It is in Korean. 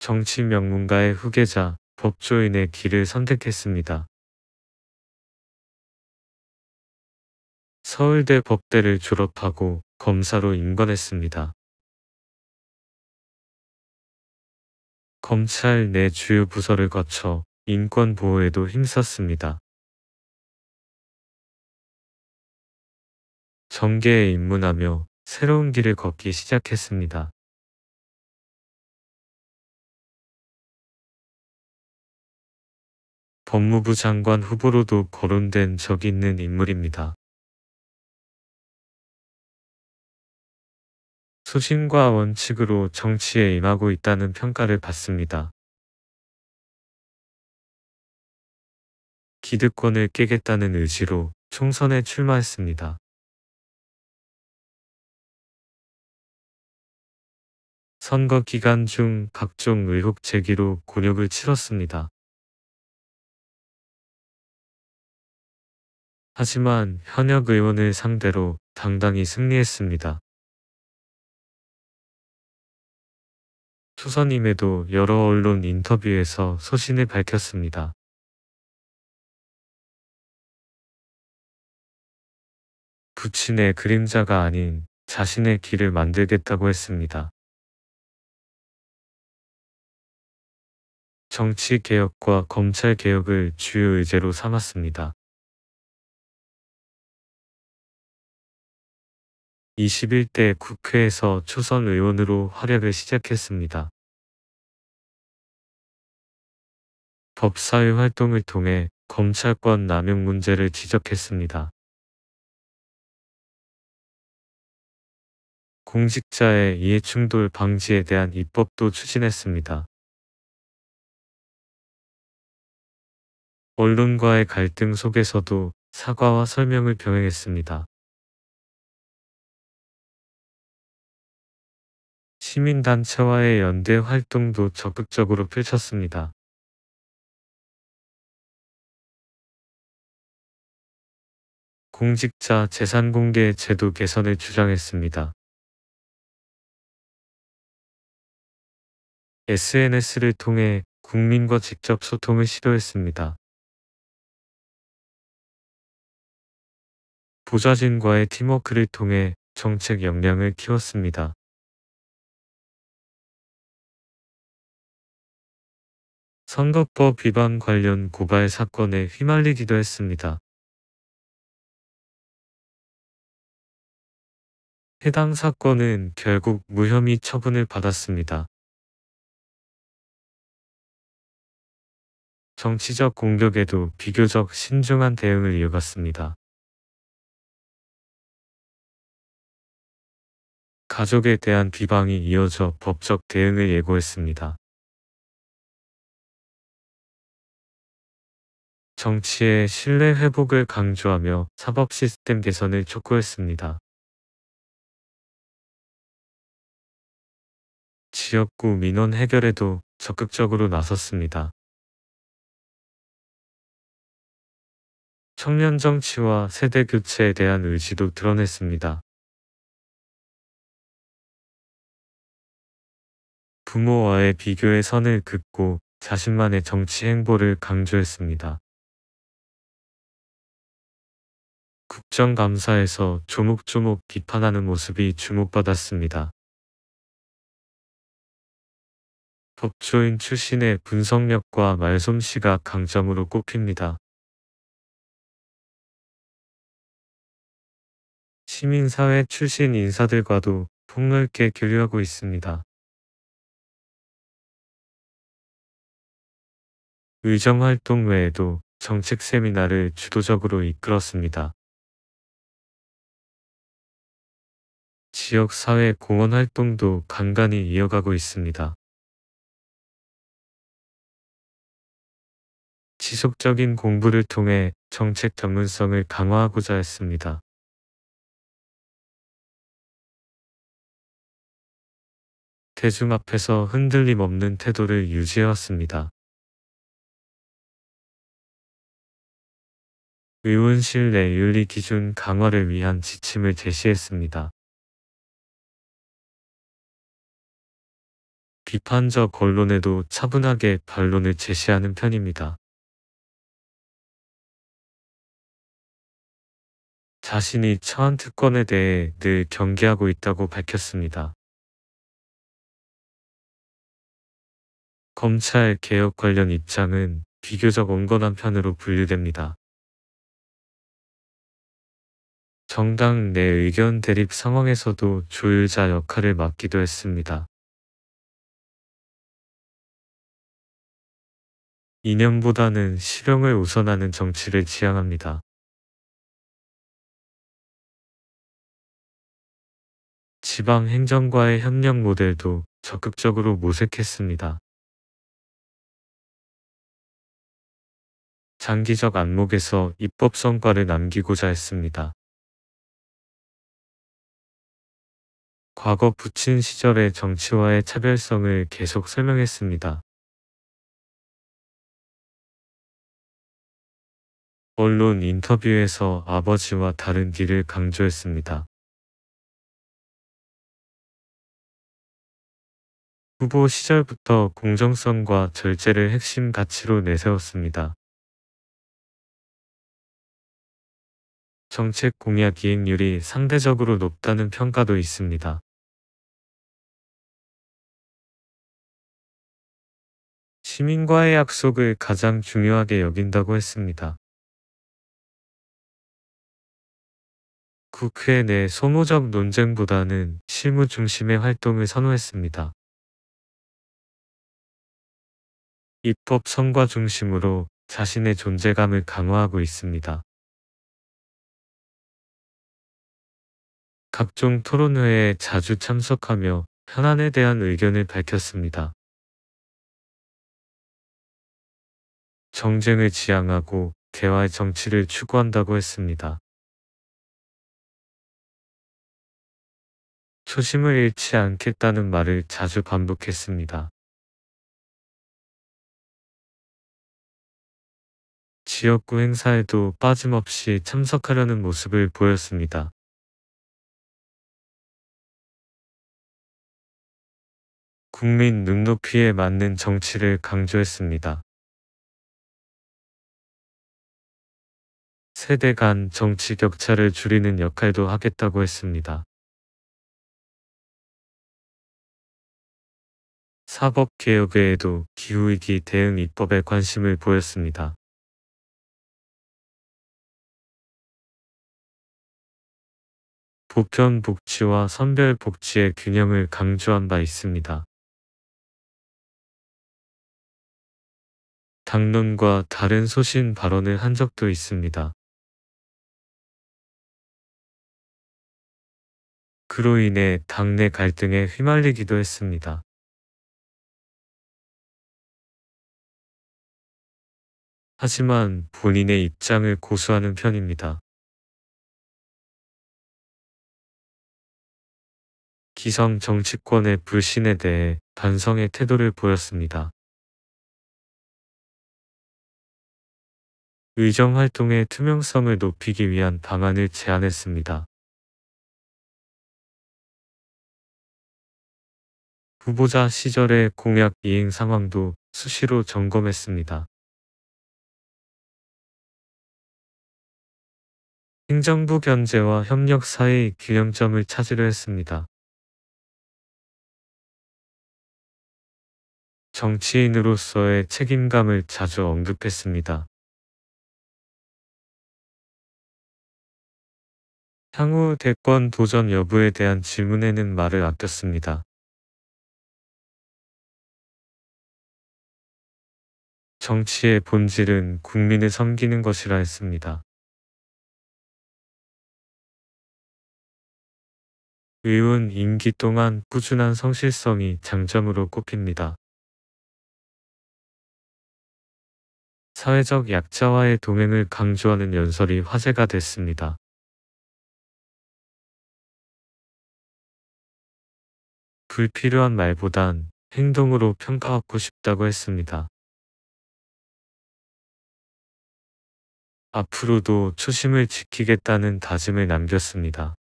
정치 명문가의 후계자, 법조인의 길을 선택했습니다. 서울대 법대를 졸업하고 검사로 임관했습니다. 검찰 내 주요 부서를 거쳐 인권 보호에도 힘썼습니다. 정계에 입문하며 새로운 길을 걷기 시작했습니다. 법무부 장관 후보로도 거론된 적이 있는 인물입니다. 소신과 원칙으로 정치에 임하고 있다는 평가를 받습니다. 기득권을 깨겠다는 의지로 총선에 출마했습니다. 선거 기간 중 각종 의혹 제기로 곤욕을 치렀습니다. 하지만 현역 의원을 상대로 당당히 승리했습니다. 초선임에도 여러 언론 인터뷰에서 소신을 밝혔습니다. 부친의 그림자가 아닌 자신의 길을 만들겠다고 했습니다. 정치 개혁과 검찰 개혁을 주요 의제로 삼았습니다. 21대 국회에서 초선 의원으로 활약을 시작했습니다. 법사위 활동을 통해 검찰권 남용 문제를 지적했습니다. 공직자의 이해충돌 방지에 대한 입법도 추진했습니다. 언론과의 갈등 속에서도 사과와 설명을 병행했습니다. 시민단체와의 연대 활동도 적극적으로 펼쳤습니다. 공직자 재산공개 제도 개선을 주장했습니다. SNS를 통해 국민과 직접 소통을 시도했습니다. 보좌진과의 팀워크를 통해 정책 역량을 키웠습니다. 선거법 위반 관련 고발 사건에 휘말리기도 했습니다. 해당 사건은 결국 무혐의 처분을 받았습니다. 정치적 공격에도 비교적 신중한 대응을 이어갔습니다. 가족에 대한 비방이 이어져 법적 대응을 예고했습니다. 정치의 신뢰 회복을 강조하며 사법 시스템 개선을 촉구했습니다. 지역구 민원 해결에도 적극적으로 나섰습니다. 청년 정치와 세대 교체에 대한 의지도 드러냈습니다. 부모와의 비교의 선을 긋고 자신만의 정치 행보를 강조했습니다. 국정감사에서 조목조목 비판하는 모습이 주목받았습니다. 법조인 출신의 분석력과 말솜씨가 강점으로 꼽힙니다. 시민사회 출신 인사들과도 폭넓게 교류하고 있습니다. 의정활동 외에도 정책 세미나를 주도적으로 이끌었습니다. 지역사회 공헌 활동도 간간히 이어가고 있습니다. 지속적인 공부를 통해 정책 전문성을 강화하고자 했습니다. 대중 앞에서 흔들림 없는 태도를 유지해왔습니다. 의원실 내 윤리 기준 강화를 위한 지침을 제시했습니다. 비판적 언론에도 차분하게 반론을 제시하는 편입니다. 자신이 처한 특권에 대해 늘 경계하고 있다고 밝혔습니다. 검찰 개혁 관련 입장은 비교적 온건한 편으로 분류됩니다. 정당 내 의견 대립 상황에서도 조율자 역할을 맡기도 했습니다. 이념보다는 실용을 우선하는 정치를 지향합니다. 지방 행정과의 협력 모델도 적극적으로 모색했습니다. 장기적 안목에서 입법 성과를 남기고자 했습니다. 과거 부친 시절의 정치와의 차별성을 계속 설명했습니다. 언론 인터뷰에서 아버지와 다른 길을 강조했습니다. 후보 시절부터 공정성과 절제를 핵심 가치로 내세웠습니다. 정책 공약 이행률이 상대적으로 높다는 평가도 있습니다. 시민과의 약속을 가장 중요하게 여긴다고 했습니다. 국회 내 소모적 논쟁보다는 실무 중심의 활동을 선호했습니다. 입법 성과 중심으로 자신의 존재감을 강화하고 있습니다. 각종 토론회에 자주 참석하며 현안에 대한 의견을 밝혔습니다. 정쟁을 지향하고 대화의 정치를 추구한다고 했습니다. 초심을 잃지 않겠다는 말을 자주 반복했습니다. 지역구 행사에도 빠짐없이 참석하려는 모습을 보였습니다. 국민 눈높이에 맞는 정치를 강조했습니다. 세대 간 정치 격차를 줄이는 역할도 하겠다고 했습니다. 사법개혁 외에도 기후위기 대응 입법에 관심을 보였습니다. 보편 복지와 선별 복지의 균형을 강조한 바 있습니다. 당론과 다른 소신 발언을 한 적도 있습니다. 그로 인해 당내 갈등에 휘말리기도 했습니다. 하지만 본인의 입장을 고수하는 편입니다. 기성 정치권의 불신에 대해 반성의 태도를 보였습니다. 의정 활동의 투명성을 높이기 위한 방안을 제안했습니다. 후보자 시절의 공약 이행 상황도 수시로 점검했습니다. 행정부 견제와 협력 사이의 균형점을 찾으려 했습니다. 정치인으로서의 책임감을 자주 언급했습니다. 향후 대권 도전 여부에 대한 질문에는 말을 아꼈습니다. 정치의 본질은 국민을 섬기는 것이라 했습니다. 의원 임기 동안 꾸준한 성실성이 장점으로 꼽힙니다. 사회적 약자와의 동행을 강조하는 연설이 화제가 됐습니다. 불필요한 말보단 행동으로 평가받고 싶다고 했습니다. 앞으로도 초심을 지키겠다는 다짐을 남겼습니다.